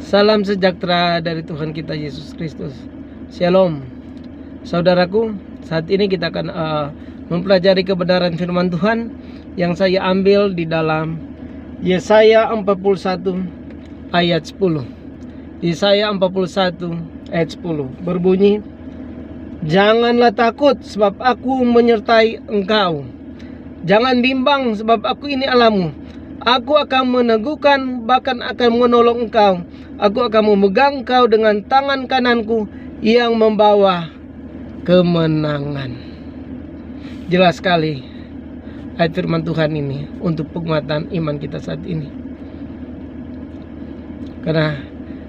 Salam sejahtera dari Tuhan kita Yesus Kristus. Shalom. Saudaraku, saat ini kita akan mempelajari kebenaran firman Tuhan yang saya ambil di dalam Yesaya 41 ayat 10. Yesaya 41 ayat 10 berbunyi, "Janganlah takut sebab aku menyertai engkau. Jangan bimbang sebab aku ini Allahmu. Aku akan meneguhkan, bahkan akan menolong engkau. Aku akan memegang engkau dengan tangan kananku yang membawa kemenangan." Jelas sekali ayat firman Tuhan ini untuk penguatan iman kita saat ini. Karena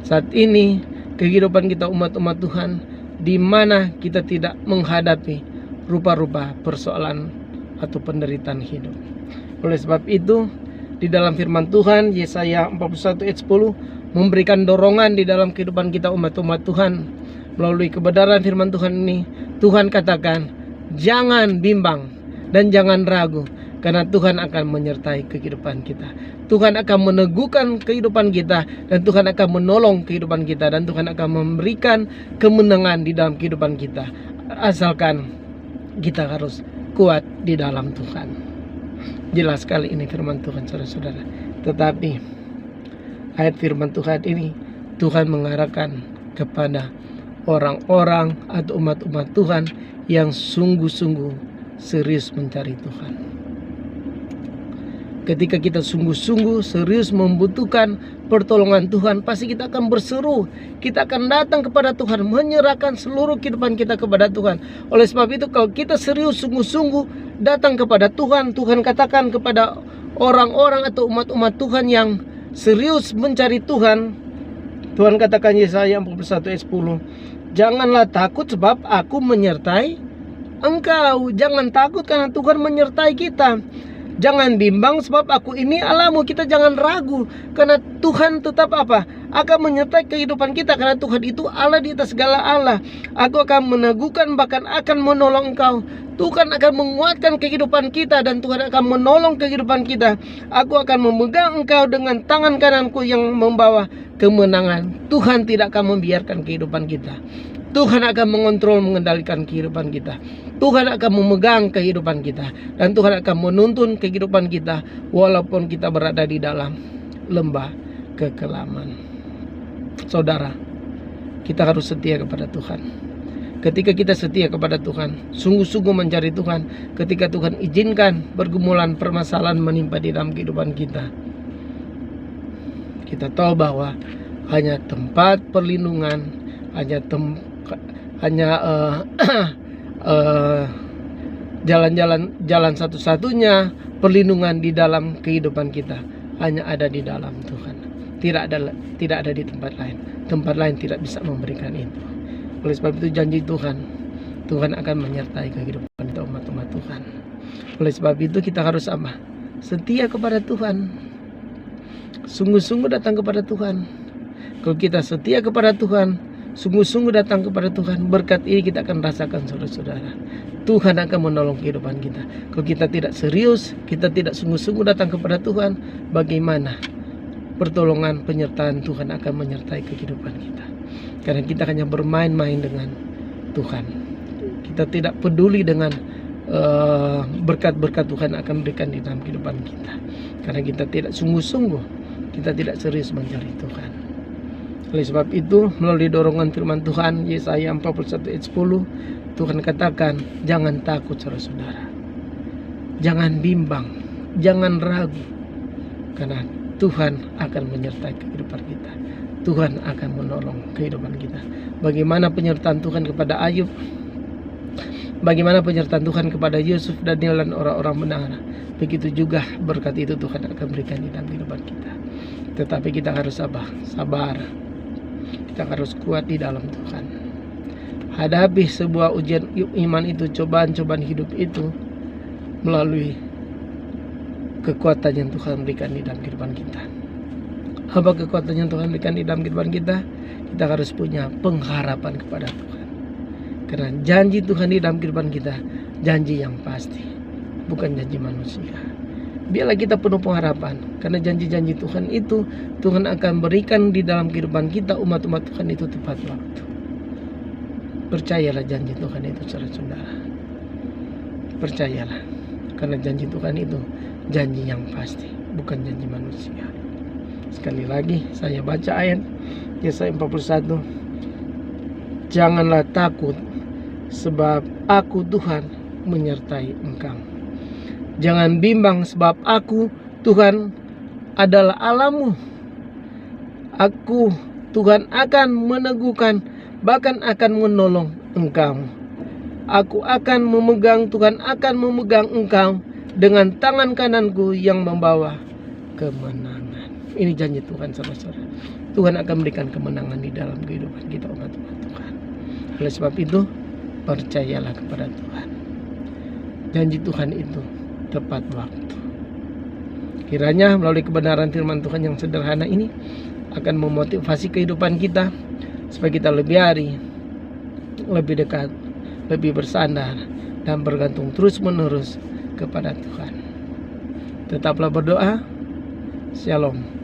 saat ini kehidupan kita umat-umat Tuhan, di mana kita tidak menghadapi rupa-rupa persoalan atau penderitaan hidup. Oleh sebab itu, di dalam firman Tuhan Yesaya 41 ayat 10 memberikan dorongan di dalam kehidupan kita umat-umat Tuhan. Melalui kebenaran firman Tuhan ini, Tuhan katakan, jangan bimbang dan jangan ragu, karena Tuhan akan menyertai kehidupan kita. Tuhan akan meneguhkan kehidupan kita, dan Tuhan akan menolong kehidupan kita, dan Tuhan akan memberikan kemenangan di dalam kehidupan kita. Asalkan kita harus kuat di dalam Tuhan. Jelas sekali ini firman Tuhan, saudara-saudara. Tetapi ayat firman Tuhan ini Tuhan mengarahkan kepada orang-orang atau umat-umat Tuhan yang sungguh-sungguh serius mencari Tuhan. Ketika kita sungguh-sungguh serius membutuhkan pertolongan Tuhan, pasti kita akan berseru, kita akan datang kepada Tuhan, menyerahkan seluruh kehidupan kita kepada Tuhan. Oleh sebab itu, kalau kita serius sungguh-sungguh datang kepada Tuhan, Tuhan katakan kepada orang-orang atau umat-umat Tuhan yang serius mencari Tuhan, Tuhan katakan Yesaya 41 ayat 10, "Janganlah takut sebab aku menyertai engkau." Jangan takut karena Tuhan menyertai kita. Jangan bimbang sebab aku ini Allahmu. Kita jangan ragu karena Tuhan tetap akan menyertai kehidupan kita, karena Tuhan itu Allah di atas segala Allah. Aku akan meneguhkan, bahkan akan menolong engkau. Tuhan akan menguatkan kehidupan kita, dan Tuhan akan menolong kehidupan kita. Aku akan memegang engkau dengan tangan kananku yang membawa kemenangan. Tuhan tidak akan membiarkan kehidupan kita. Tuhan akan mengontrol, mengendalikan kehidupan kita. Tuhan akan memegang kehidupan kita, dan Tuhan akan menuntun kehidupan kita walaupun kita berada di dalam lembah kekelaman. Saudara, kita harus setia kepada Tuhan. Ketika kita setia kepada Tuhan, sungguh-sungguh mencari Tuhan, ketika Tuhan izinkan pergumulan permasalahan menimpa di dalam kehidupan kita, kita tahu bahwa hanya tempat perlindungan, jalan satu-satunya perlindungan di dalam kehidupan kita hanya ada di dalam Tuhan. Tidak ada di tempat lain. Tempat lain tidak bisa memberikan itu. Oleh sebab itu janji Tuhan akan menyertai kehidupan kita umat-umat Tuhan. Oleh sebab itu kita harus setia kepada Tuhan. Sungguh-sungguh datang kepada Tuhan. Kalau kita setia kepada Tuhan, sungguh-sungguh datang kepada Tuhan, berkat ini kita akan rasakan, saudara-saudara. Tuhan akan menolong kehidupan kita. Kalau kita tidak serius, kita tidak sungguh-sungguh datang kepada Tuhan, bagaimana pertolongan penyertaan Tuhan akan menyertai kehidupan kita? Karena kita hanya bermain-main dengan Tuhan. Kita tidak peduli dengan berkat-berkat Tuhan akan berikan di dalam kehidupan kita. Karena kita tidak sungguh-sungguh, kita tidak serius mencari Tuhan. Oleh sebab itu, melalui dorongan firman Tuhan Yesaya 41 ayat 10, Tuhan katakan, jangan takut saudara-saudara. Jangan bimbang, jangan ragu, karena Tuhan akan menyertai kehidupan kita. Tuhan akan menolong kehidupan kita. Bagaimana penyertaan Tuhan kepada Ayub, bagaimana penyertaan Tuhan kepada Yusuf, Daniel, dan orang-orang benar, begitu juga berkat itu Tuhan akan berikan di dalam kehidupan kita. Tetapi kita harus sabar. Kita harus kuat di dalam Tuhan. Hadapi sebuah ujian iman itu, cobaan-cobaan hidup itu, melalui kekuatan yang Tuhan berikan di dalam kehidupan kita. Apa kekuatan yang Tuhan berikan di dalam kehidupan kita? Kita harus punya pengharapan kepada Tuhan. Karena janji Tuhan di dalam kehidupan kita, janji yang pasti, bukan janji manusia. Biarlah kita penuh pengharapan, karena janji-janji Tuhan itu Tuhan akan berikan di dalam kehidupan kita, umat-umat Tuhan itu tepat waktu. Percayalah janji Tuhan itu, saudara-saudara. Percayalah, karena janji Tuhan itu janji yang pasti, bukan janji manusia. Sekali lagi saya baca ayat Yesaya 41. Janganlah takut, sebab aku Tuhan menyertai engkau. Jangan bimbang, sebab aku Tuhan adalah Allahmu. Aku Tuhan akan meneguhkan, bahkan akan menolong engkau. Aku akan memegang, Tuhan akan memegang engkau dengan tangan kananku yang membawa kemenangan. Ini janji Tuhan, saudara-saudara. Tuhan akan memberikan kemenangan di dalam kehidupan kita, umat-umat Tuhan. Oleh sebab itu, percayalah kepada Tuhan. Janji Tuhan itu tepat waktu. Kiranya melalui kebenaran firman Tuhan yang sederhana ini akan memotivasi kehidupan kita, supaya kita lebih hari, lebih dekat, lebih bersandar, dan bergantung terus-menerus kepada Tuhan. Tetaplah berdoa. Shalom.